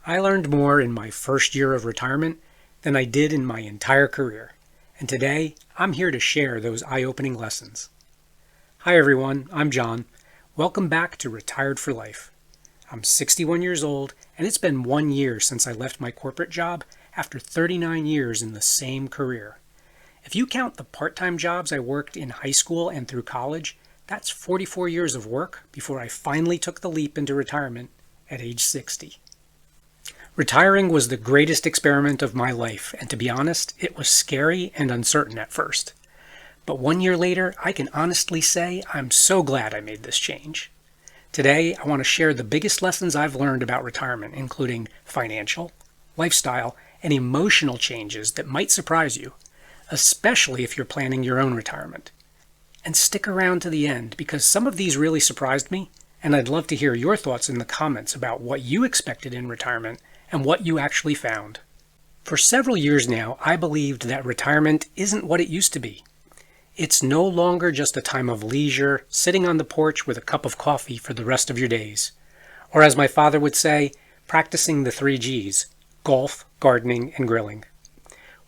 I learned more in my first year of retirement than I did in my entire career, and today I'm here to share those eye-opening lessons. Hi everyone, I'm John. Welcome back to Retired for Life. I'm 61 years old, and it's been 1 year since I left my corporate job after 39 years in the same career. If you count the part-time jobs I worked in high school and through college, that's 44 years of work before I finally took the leap into retirement at age 60. Retiring was the greatest experiment of my life, and to be honest, it was scary and uncertain at first. But 1 year later, I can honestly say I'm so glad I made this change. Today, I want to share the biggest lessons I've learned about retirement, including financial, lifestyle, and emotional changes that might surprise you, especially if you're planning your own retirement. And stick around to the end because some of these really surprised me, and I'd love to hear your thoughts in the comments about what you expected in retirement and what you actually found. For several years now, I believed that retirement isn't what it used to be. It's no longer just a time of leisure, sitting on the porch with a cup of coffee for the rest of your days. Or as my father would say, practicing the 3 Gs, golf, gardening, and grilling.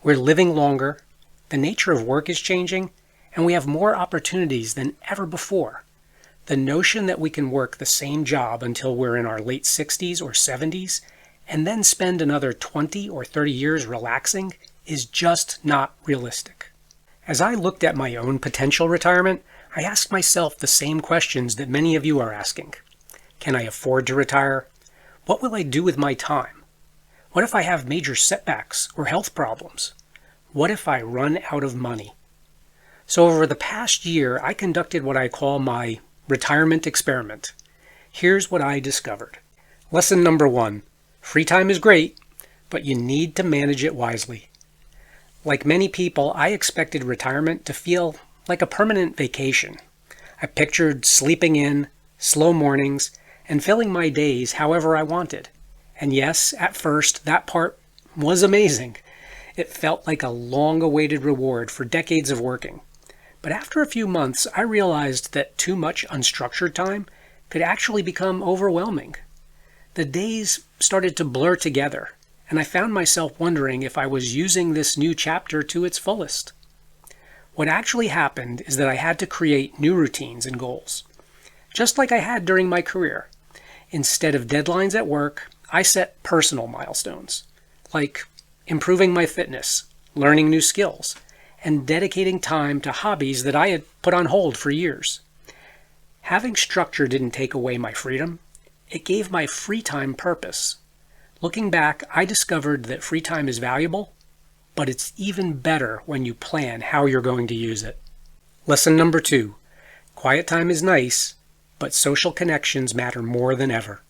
We're living longer, the nature of work is changing, and we have more opportunities than ever before. The notion that we can work the same job until we're in our late 60s or 70s, and then spend another 20 or 30 years relaxing is just not realistic. As I looked at my own potential retirement, I asked myself the same questions that many of you are asking. Can I afford to retire? What will I do with my time? What if I have major setbacks or health problems? What if I run out of money? So over the past year, I conducted what I call my retirement experiment. Here's what I discovered. Lesson number 1. Free time is great, but you need to manage it wisely. Like many people, I expected retirement to feel like a permanent vacation. I pictured sleeping in, slow mornings, and filling my days however I wanted. And yes, at first, that part was amazing. It felt like a long-awaited reward for decades of working. But after a few months, I realized that too much unstructured time could actually become overwhelming. The days started to blur together, and I found myself wondering if I was using this new chapter to its fullest. What actually happened is that I had to create new routines and goals, just like I had during my career. Instead of deadlines at work, I set personal milestones, like improving my fitness, learning new skills, and dedicating time to hobbies that I had put on hold for years. Having structure didn't take away my freedom. It gave my free time purpose. Looking back, I discovered that free time is valuable, but it's even better when you plan how you're going to use it. Lesson number 2. Quiet time is nice, but social connections matter more than ever.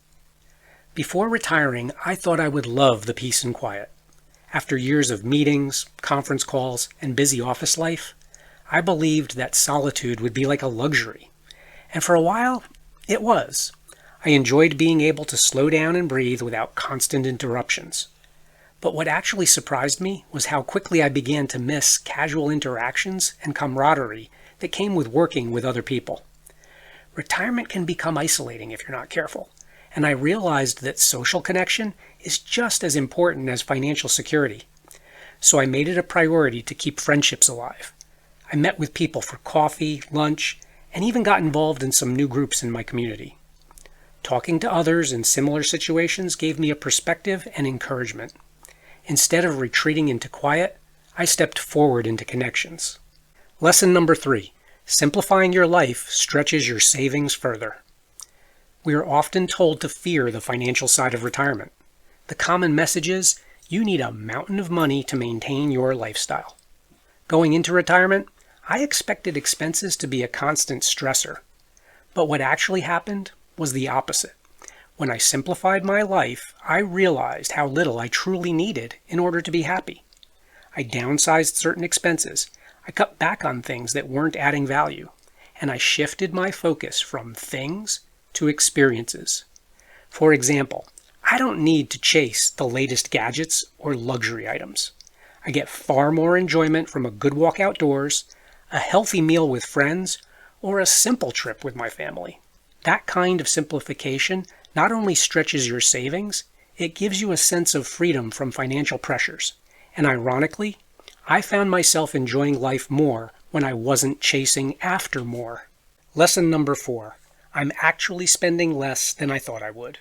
Before retiring, I thought I would love the peace and quiet. After years of meetings, conference calls, and busy office life, I believed that solitude would be like a luxury. And for a while, it was. I enjoyed being able to slow down and breathe without constant interruptions. But what actually surprised me was how quickly I began to miss casual interactions and camaraderie that came with working with other people. Retirement can become isolating if you're not careful, and I realized that social connection is just as important as financial security. So I made it a priority to keep friendships alive. I met with people for coffee, lunch, and even got involved in some new groups in my community. Talking to others in similar situations gave me a perspective and encouragement. Instead of retreating into quiet, I stepped forward into connections. Lesson number 3. Simplifying your life stretches your savings further. We are often told to fear the financial side of retirement. The common message is, you need a mountain of money to maintain your lifestyle. Going into retirement, I expected expenses to be a constant stressor. But what actually happened was the opposite. When I simplified my life, I realized how little I truly needed in order to be happy. I downsized certain expenses, I cut back on things that weren't adding value, and I shifted my focus from things to experiences. For example, I don't need to chase the latest gadgets or luxury items. I get far more enjoyment from a good walk outdoors, a healthy meal with friends, or a simple trip with my family. That kind of simplification not only stretches your savings, It gives you a sense of freedom from financial pressures. And ironically, I found myself enjoying life more when I wasn't chasing after more. Lesson number 4. I'm actually spending less than I thought I would.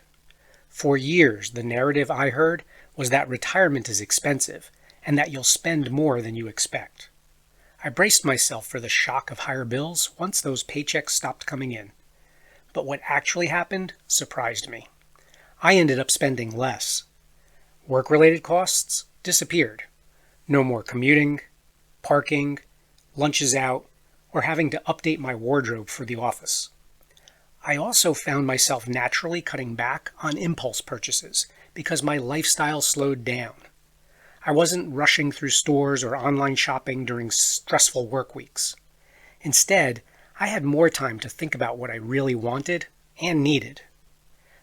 For years, the narrative I heard was that retirement is expensive and that you'll spend more than you expect. I braced myself for the shock of higher bills once those paychecks stopped coming in. But what actually happened surprised me. I ended up spending less. Work-related costs disappeared. No more commuting, parking, lunches out, or having to update my wardrobe for the office. I also found myself naturally cutting back on impulse purchases because my lifestyle slowed down. I wasn't rushing through stores or online shopping during stressful work weeks. Instead, I had more time to think about what I really wanted and needed.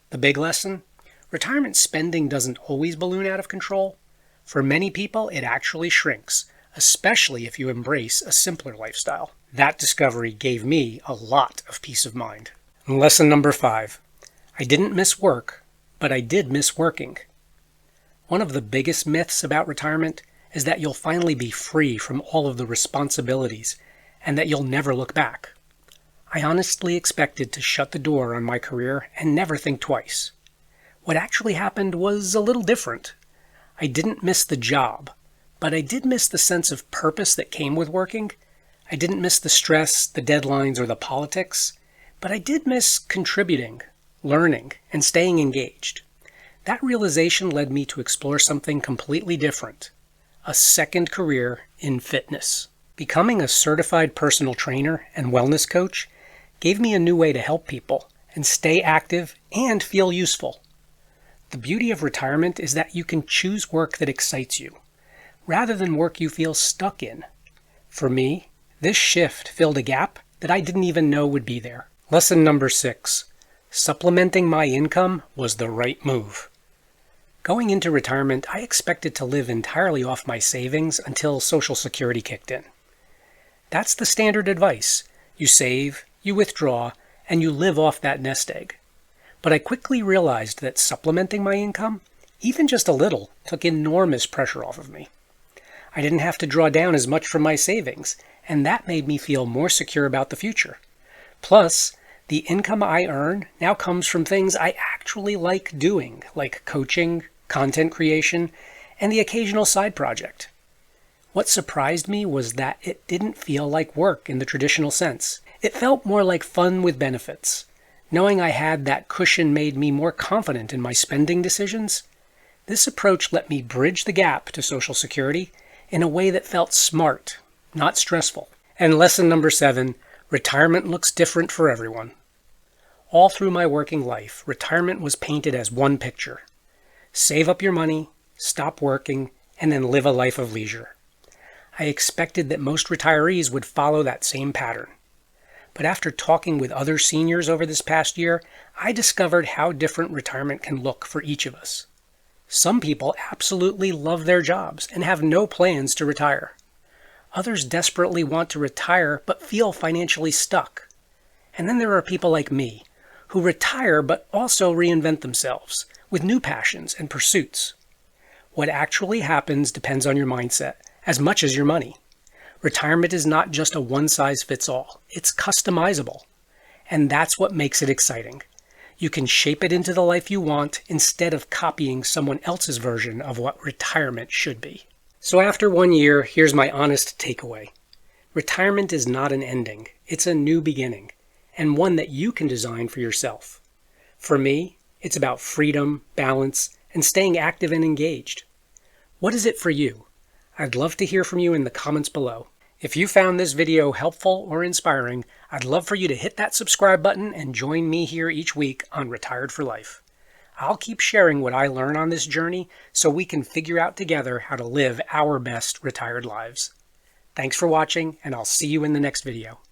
The big lesson? Retirement spending doesn't always balloon out of control. For many people, it actually shrinks, especially if you embrace a simpler lifestyle. That discovery gave me a lot of peace of mind. Lesson number 5. I didn't miss work, but I did miss working. One of the biggest myths about retirement is that you'll finally be free from all of the responsibilities and that you'll never look back. I honestly expected to shut the door on my career and never think twice. What actually happened was a little different. I didn't miss the job, but I did miss the sense of purpose that came with working. I didn't miss the stress, the deadlines, or the politics, but I did miss contributing, learning, and staying engaged. That realization led me to explore something completely different, a second career in fitness. Becoming a certified personal trainer and wellness coach gave me a new way to help people and stay active and feel useful. The beauty of retirement is that you can choose work that excites you, rather than work you feel stuck in. For me, this shift filled a gap that I didn't even know would be there. Lesson number 6. Supplementing my income was the right move. Going into retirement, I expected to live entirely off my savings until Social Security kicked in. That's the standard advice. You save, you withdraw, and you live off that nest egg. But I quickly realized that supplementing my income, even just a little, took enormous pressure off of me. I didn't have to draw down as much from my savings, and that made me feel more secure about the future. Plus, the income I earn now comes from things I actually like doing, like coaching, content creation, and the occasional side project. What surprised me was that it didn't feel like work in the traditional sense. It felt more like fun with benefits. Knowing I had that cushion made me more confident in my spending decisions. This approach let me bridge the gap to Social Security in a way that felt smart, not stressful. And lesson number 7, retirement looks different for everyone. All through my working life, retirement was painted as one picture. Save up your money, stop working, and then live a life of leisure. I expected that most retirees would follow that same pattern. But after talking with other seniors over this past year, I discovered how different retirement can look for each of us. Some people absolutely love their jobs and have no plans to retire. Others desperately want to retire but feel financially stuck. And then there are people like me, who retire but also reinvent themselves with new passions and pursuits. What actually happens depends on your mindset as much as your money. Retirement is not just a one-size-fits-all. It's customizable. And that's what makes it exciting. You can shape it into the life you want instead of copying someone else's version of what retirement should be. So after 1 year, here's my honest takeaway. Retirement is not an ending. It's a new beginning, and one that you can design for yourself. For me, it's about freedom, balance, and staying active and engaged. What is it for you? I'd love to hear from you in the comments below. If you found this video helpful or inspiring, I'd love for you to hit that subscribe button and join me here each week on Retired for Life. I'll keep sharing what I learn on this journey so we can figure out together how to live our best retired lives. Thanks for watching, and I'll see you in the next video.